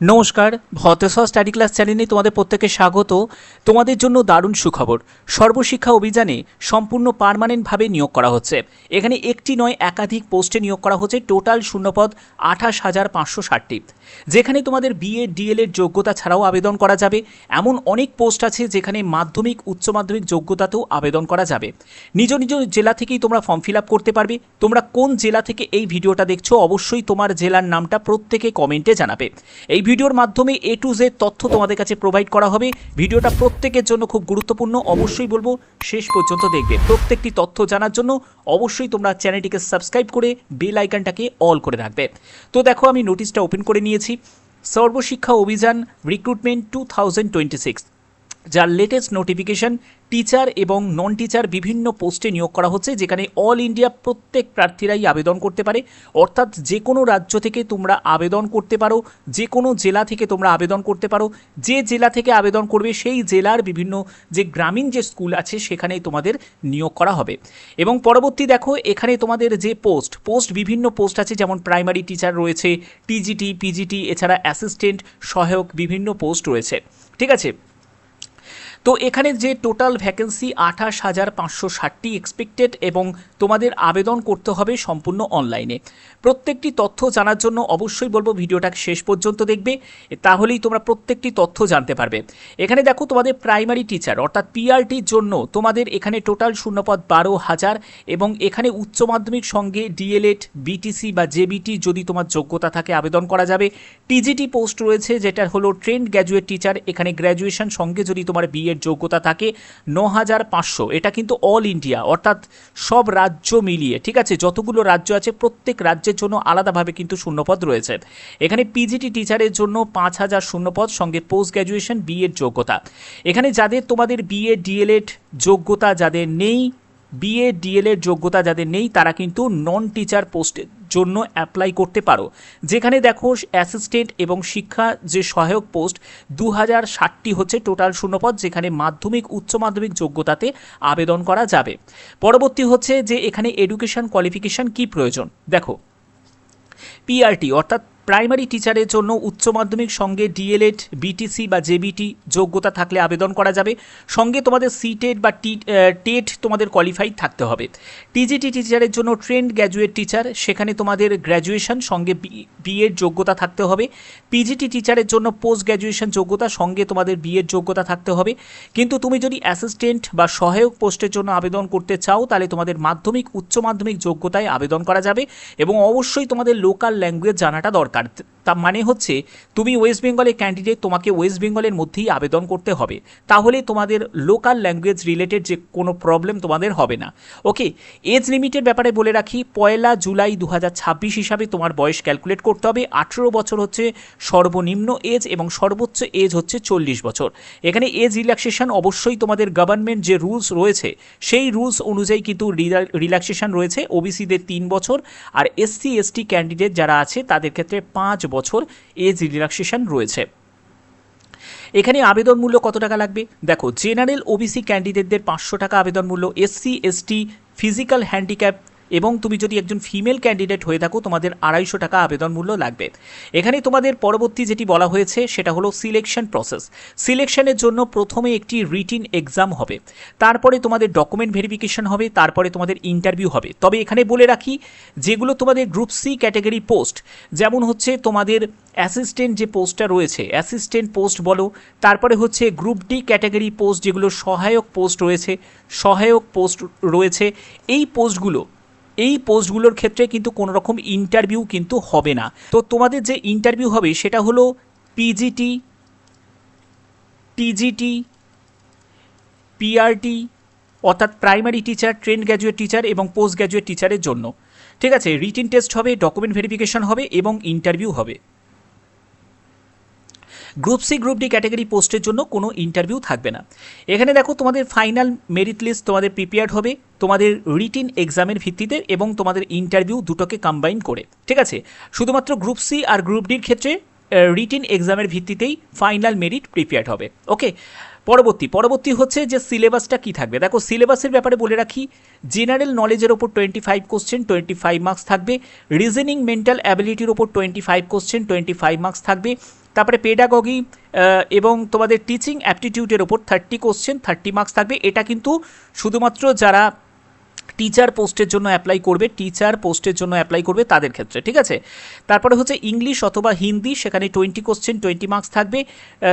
নমস্কার, ভতেশ্বর study class চ্যানেলে তোমাদের প্রত্যেককে স্বাগত। তোমাদের জন্য দারুণ সুখবর, সর্বশিক্ষা অভিযানে সম্পূর্ণ পার্মানেন্টভাবে নিয়োগ করা হচ্ছে। এখানে একটি নয় একাধিক পোস্টে নিয়োগ করা হচ্ছে। টোটাল শূন্যপদ 28,560টি, যেখানে তোমাদের বিএ ডিএলএড যোগ্যতা ছাড়াও আবেদন করা যাবে। এমন অনেক পোস্ট আছে যেখানে মাধ্যমিক উচ্চ মাধ্যমিক যোগ্যতাতেও আবেদন করা যাবে। নিজ নিজ জেলা থেকেই তোমরা ফর্ম ফিল আপ করতে পারবে। তোমরা কোন জেলা থেকে এই ভিডিওটা দেখছো অবশ্যই তোমার জেলার নামটা প্রত্যেকে কমেন্টে জানাবে। এই ভিডিওর মাধ্যমে A to Z তথ্য তোমাদের কাছে প্রোভাইড করা হবে। ভিডিওটা প্রত্যেকের জন্য খুব গুরুত্বপূর্ণ, অবশ্যই বলবো শেষ পর্যন্ত দেখবে। প্রত্যেকটি তথ্য জানার জন্য অবশ্যই তোমরা চ্যানেলটিকে সাবস্ক্রাইব করে বেল আইকনটাকে অল করে রাখবে। তো দেখো, আমি নোটিশটা ওপেন করে নিয়েছি। সর্বশিক্ষা অভিযান রিক্রুটমেন্ট 2026, যার লেটেস্ট নোটিফিকেশন টিচার এবং নন টিচার বিভিন্ন পোস্টে নিয়োগ করা হচ্ছে, যেখানে অল ইন্ডিয়া প্রত্যেক প্রার্থীরাই আবেদন করতে পারে। অর্থাৎ যে কোনো রাজ্য থেকে তোমরা আবেদন করতে পারো, যে কোনো জেলা থেকে তোমরা আবেদন করতে পারো। যে জেলা থেকে আবেদন করবে সেই জেলার বিভিন্ন যে গ্রামীণ যে স্কুল আছে সেখানেই তোমাদের নিয়োগ করা হবে। এবং পরবর্তী দেখো, এখানে তোমাদের যে পোস্ট বিভিন্ন পোস্ট আছে, যেমন প্রাইমারি টিচার রয়েছে, টিজিটি পিজিটি, এছাড়া অ্যাসিস্ট্যান্ট সহায়ক বিভিন্ন পোস্ট রয়েছে। ঠিক আছে, তো এখানে যে টোটাল ভ্যাকেন্সি 28,560টি এক্সপেক্টেড, এবং তোমাদের আবেদন করতে হবে সম্পূর্ণ অনলাইনে। প্রত্যেকটি তথ্য জানার জন্য অবশ্যই বলবো ভিডিওটা শেষ পর্যন্ত দেখবে, তাহলেই তোমরা প্রত্যেকটি তথ্য জানতে পারবে। এখানে দেখো, তোমাদের প্রাইমারি টিচার অর্থাৎ পিআরটির জন্য তোমাদের এখানে টোটাল শূন্যপদ 12,000, এবং এখানে উচ্চ মাধ্যমিক সঙ্গে ডিএলএড বিটিসি বা জেবিটি যদি তোমার যোগ্যতা থাকে আবেদন করা যাবে। টিজিটি পোস্ট রয়েছে, যেটা হলো ট্রেন্ড গ্র্যাজুয়েট টিচার। এখানে গ্র্যাজুয়েশন সঙ্গে যদি তোমার বিএর যোগ্যতা থাকে 9,500। এটা কিন্তু অল ইন্ডিয়া, অর্থাৎ সব রাজ্য মিলিয়ে। ঠিক আছে, যতগুলো রাজ্য আছে প্রত্যেক রাজ্যের জন্য আলাদাভাবে কিন্তু শূন্যপদ রয়েছে। এখানে পিজিটি টিচারের জন্য 5,000 শূন্যপদ, সঙ্গে পোস্ট গ্র্যাজুয়েশন বিএর যোগ্যতা। এখানে যাদের তোমাদের বিএ ডিএলএড যোগ্যতা যাদের নেই, বিএ ডিএলএড যোগ্যতা যাদের নেই, তারা কিন্তু নন টিচার পোস্টের জন্য অ্যাপ্লাই করতে পারো। যেখানে দেখো, অ্যাসিস্ট্যান্ট এবং শিক্ষা যে সহায়ক পোস্ট 2,060টি হচ্ছে টোটাল শূন্যপদ, যেখানে মাধ্যমিক উচ্চ মাধ্যমিক যোগ্যতাতে আবেদন করা যাবে। পরবর্তী হচ্ছে যে এখানে এডুকেশন কোয়ালিফিকেশন কি প্রয়োজন। দেখো, পিআরটি অর্থাৎ প্রাইমারি টিচারের জন্য উচ্চ মাধ্যমিক সঙ্গে ডিএলএড বিটিসি বা জেবিটি যোগ্যতা থাকলে আবেদন করা যাবে। সঙ্গে তোমাদের সিটেট বা টেট তোমাদের কোয়ালিফাইড থাকতে হবে। টিজিটি টিচারের জন্য ট্রেন্ড গ্র্যাজুয়েট টিচার, সেখানে তোমাদের গ্র্যাজুয়েশন সঙ্গে বিএড যোগ্যতা থাকতে হবে। পিজিটি টিচারের জন্য পোস্ট গ্র্যাজুয়েশন যোগ্যতা সঙ্গে তোমাদের বিএড যোগ্যতা থাকতে হবে। কিন্তু তুমি যদি অ্যাসিস্ট্যান্ট বা সহায়ক পোস্টের জন্য আবেদন করতে চাও, তাহলে তোমাদের মাধ্যমিক উচ্চ মাধ্যমিক যোগ্যতায় আবেদন করা যাবে, এবং অবশ্যই তোমাদের লোকাল ল্যাঙ্গুয়েজ জানাটা দরকার। তা মানে হচ্ছে, তুমি ওয়েস্ট বেঙ্গলের ক্যান্ডিডেট, তোমাকে ওয়েস্ট বেঙ্গলের মধ্যেই আবেদন করতে হবে, তাহলে তোমাদের লোকাল ল্যাঙ্গুয়েজ রিলেটেড যে কোনো প্রবলেম তোমাদের হবে না। ওকে, এজ লিমিটের ব্যাপারে বলে রাখি, 1 জুলাই 2026 হিসাবে তোমার বয়স ক্যালকুলেট করতে হবে। 18 বছর হচ্ছে সর্বনিম্ন এজ, এবং সর্বোচ্চ এজ হচ্ছে 40 বছর। এখানে এজ রিল্যাক্সেশন অবশ্যই তোমাদের গভর্নমেন্ট যে রুলস রয়েছে সেই রুলস অনুযায়ী কিন্তু রিল্যাক্সেশন রয়েছে। ওবিসিদের 3 বছর, আর এসসি এসটি ক্যান্ডিডেট যারা আছে তাদের ক্ষেত্রে 5 বছর এজ রিল্যাক্সেশন রয়েছে। এখানে আবেদন মূল্য কত টাকা লাগবে দেখো, জেনারেল ওবিসি ক্যান্ডিডেটদের 500 টাকা আবেদন মূল্য, এসসি এসটি ফিজিক্যাল হ্যান্ডিক্যাপ এবং তুমি যদি একজন ফিমেল ক্যান্ডিডেট হয়ে থাকো তোমাদের 250 টাকা আবেদন মূল্য লাগবে। এখানে তোমাদের পরবর্তী যেটি বলা হয়েছে সেটা হলো সিলেকশন প্রসেস। সিলেকশনের জন্য প্রথমে একটি রিটিন এক্সাম হবে, তারপরে তোমাদের ডকুমেন্ট ভেরিফিকেশন হবে, তারপরে তোমাদের ইন্টারভিউ হবে। তবে এখানে বলে রাখি, যেগুলো তোমাদের গ্রুপ সি ক্যাটাগরি পোস্ট, যেমন হচ্ছে তোমাদের অ্যাসিস্ট্যান্ট যে পোস্টটা রয়েছে, অ্যাসিস্ট্যান্ট পোস্ট বলো, তারপরে হচ্ছে গ্রুপ ডি ক্যাটাগরি পোস্ট, যেগুলো সহায়ক পোস্ট রয়েছে, সহায়ক পোস্ট রয়েছে, এই পোস্টগুলোর ক্ষেত্রে কিন্তু কোনো রকম ইন্টারভিউ কিন্তু হবে না। তো তোমাদের যে ইন্টারভিউ হবে সেটা হলো পিজিটি, টিজিটি, পিআরটি অর্থাৎ primary teacher, trained graduate teacher এবং পোস্ট গ্র্যাজুয়েট টিচারের জন্য। ঠিক আছে, রিটিন টেস্ট হবে, ডকুমেন্ট ভেরিফিকেশন হবে এবং ইন্টারভিউ হবে। Group C group D category পোস্টের জন্য কোনো ইন্টারভিউ থাকবে না। এখানে দেখো, তোমাদের ফাইনাল মেরিট লিস্ট তোমাদের প্রিপেয়ার্ড হবে তোমাদের রিটিন এক্সামের ভিত্তিতে এবং তোমাদের ইন্টারভিউ দুটোকে কম্বাইন করে। ঠিক আছে, শুধুমাত্র গ্রুপ সি আর গ্রুপ ডির ক্ষেত্রে রিটিন এক্সামের ভিত্তিতেই ফাইনাল মেরিট প্রিপেয়ার্ড হবে। ওকে, পরবর্তী হচ্ছে যে সিলেবাসটা কি থাকবে। দেখো, সিলেবাসের ব্যাপারে বলে রাখি, জেনারেল নলেজের ওপর 25 কোশ্চেন 25 মার্কস থাকবে, রিজনিং মেন্টাল অ্যাবিলিটির ওপর 25 কোশ্চেন 25 মার্কস থাকবে, তারপরে পেডাগগি এবং তোমাদের টিচিং অ্যাপটিটিউডের ওপর 30 কোশ্চেন, 30 মার্কস থাকবে। এটা কিন্তু শুধুমাত্র যারা টিচার পোস্টের জন্য অ্যাপ্লাই করবে তাদের ক্ষেত্রে, ঠিক আছে। তারপরে হচ্ছে ইংলিশ অথবা হিন্দি, সেখানে 20 কোশ্চেন 20 মার্কস থাকবে।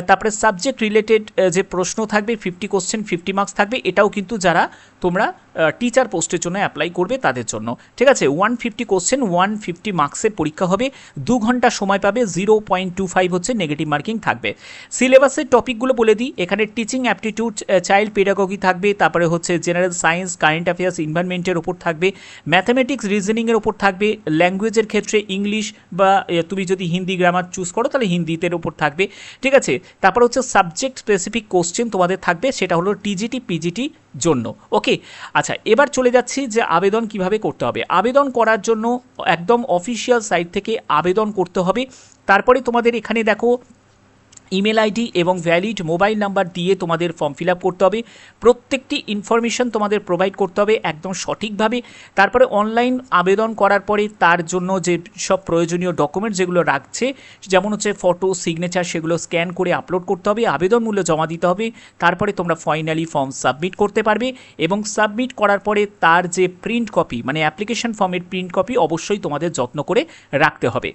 তারপরে সাবজেক্ট রিলেটেড যে প্রশ্ন থাকবে 50 কোশ্চেন 50 মার্কস থাকবে। এটাও কিন্তু যারা তোমরা টিচার পোস্টের জন্য অ্যাপ্লাই করবে তাদের জন্য, ঠিক আছে। 150 কোশ্চেন 150 মার্কসের পরীক্ষা হবে, 2 ঘন্টা সময় পাবে, 0.25 হচ্ছে নেগেটিভ মার্কিং থাকবে। সিলেবাসের টপিকগুলো বলে দিই, এখানে টিচিং অ্যাপটিটিউড, চাইল্ড পেডাগগি থাকবে, তারপরে হচ্ছে জেনারেল সায়েন্স, কারেন্ট অ্যাফেয়ার্স, এনভায়রনমেন্টের ওপর থাকবে, ম্যাথামেটিক্স রিজনিংয়ের ওপর থাকবে, ল্যাঙ্গুয়েজের ক্ষেত্রে ইংলিশ বা তুমি যদি হিন্দি গ্রামার চুজ করো তাহলে হিন্দিতে ওপর থাকবে, ঠিক আছে। তারপর হচ্ছে সাবজেক্ট স্পেসিফিক কোশ্চেন তোমাদের থাকবে, সেটা হলো টিজিটি পিজিটি জন্য, ওকে। আচ্ছা, এবার চলে যাচ্ছি যে আবেদন কিভাবে করতে হবে। আবেদন করার জন্য একদম অফিসিয়াল সাইট থেকে আবেদন করতে হবে। তারপরে তোমাদের এখানে দেখো ইমেল আইডি এবং ভ্যালিড মোবাইল নাম্বার দিয়ে তোমাদের ফর্ম ফিল আপ করতে হবে। প্রত্যেকটি ইনফরমেশন তোমাদের প্রোভাইড করতে হবে একদম সঠিকভাবে। তারপরে অনলাইন আবেদন করার পরে তার জন্য যে সব প্রয়োজনীয় ডকুমেন্ট যেগুলো রাখছে, যেমন হচ্ছে ফটো, সিগনেচার, সেগুলো স্ক্যান করে আপলোড করতে হবে, আবেদন মূল্য জমা দিতে হবে। তারপরে তোমরা ফাইনালি ফর্ম সাবমিট করতে পারবে এবং সাবমিট করার পরে তার যে প্রিন্ট কপি, মানে অ্যাপ্লিকেশন ফর্মের প্রিন্ট কপি অবশ্যই তোমাদের যত্ন করে রাখতে হবে।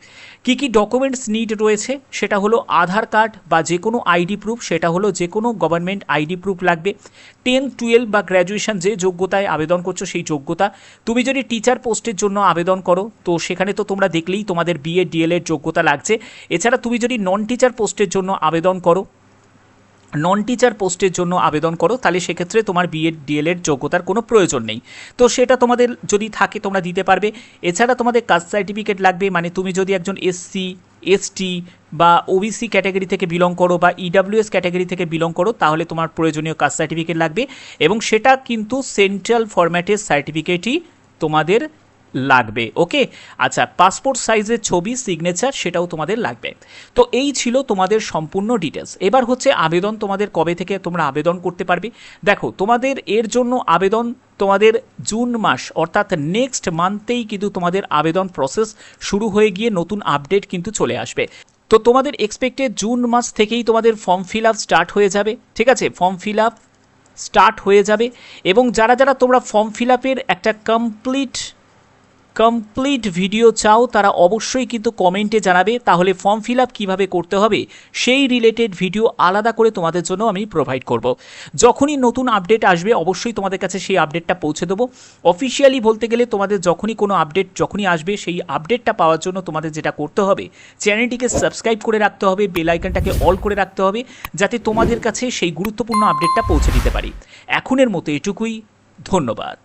কি কি ডকুমেন্টস নিড রয়েছে, সেটা হলো আধার কার্ড বা যে কোনো আইডি প্রুফ, সেটা হলো যে কোনো গভর্নমেন্ট আইডি প্রুফ লাগবে। 10, 12 বা গ্র্যাজুয়েশন যে যোগ্যতায় আবেদন করছো সেই যোগ্যতা। তুমি যদি টিচার পোস্টের জন্য আবেদন করো তো সেখানে তো তোমরা দেখলেই তোমাদের বিএড ডিএলএড যোগ্যতা লাগছে। এছাড়া তুমি যদি নন টিচার পোস্টের জন্য আবেদন করো তাহলে সেক্ষেত্রে তোমার বিএড ডিএলএড যোগ্যতার কোনো প্রয়োজন নেই, তো সেটা তোমাদের যদি থাকে তোমরা দিতে পারবে। এছাড়া তোমাদের কাস্ট সার্টিফিকেট লাগবে, মানে তুমি যদি একজন এসসি, এসটি বা ওবিসি ক্যাটাগরি থেকে বিলং করো বা ইডাব্লিউএস ক্যাটাগরি থেকে বিলং করো তাহলে তোমার প্রয়োজনীয় কাস্ট সার্টিফিকেট লাগবে এবং সেটা কিন্তু সেন্ট্রাল ফরম্যাটের সার্টিফিকেটই তোমাদের লাগবে, ওকে। আচ্ছা, পাসপোর্ট সাইজের ছবি, সিগনেচার, সেটাও তোমাদের লাগবে। তো এই ছিল তোমাদের সম্পূর্ণ ডিটেলস। এবার হচ্ছে আবেদন তোমাদের কবে থেকে তোমরা আবেদন করতে পারবে। দেখো, তোমাদের এর জন্য আবেদন তোমাদের জুন মাস অর্থাৎ নেক্সট মান্থেই কিন্তু তোমাদের আবেদন প্রসেস শুরু হয়ে গিয়ে নতুন আপডেট কিন্তু চলে আসবে। তো তোমাদের এক্সপেক্টেড জুন মাস থেকেই তোমাদের ফর্ম ফিল আপ স্টার্ট হয়ে যাবে, ঠিক আছে। ফর্ম ফিল আপ স্টার্ট হয়ে যাবে এবং যারা যারা তোমরা ফর্ম ফিল আপের একটা কমপ্লিট ভিডিও চাও তারা অবশ্যই কিন্তু কমেন্টে জানাবে, তাহলে ফর্ম ফিল আপ কীভাবে করতে হবে সেই রিলেটেড ভিডিও আলাদা করে তোমাদের জন্য আমি প্রোভাইড করব। যখনই নতুন আপডেট আসবে অবশ্যই তোমাদের কাছে সেই আপডেটটা পৌঁছে দেবো। অফিসিয়ালি বলতে গেলে তোমাদের যখনই কোনো আপডেট আসবে সেই আপডেটটা পাওয়ার জন্য তোমাদের যেটা করতে হবে, চ্যানেলটিকে সাবস্ক্রাইব করে রাখতে হবে, বেল আইকনটাকে অল করে রাখতে হবে, যাতে তোমাদের কাছে সেই গুরুত্বপূর্ণ আপডেটটা পৌঁছে দিতে পারি। এখনের মতো এটুকুই, ধন্যবাদ।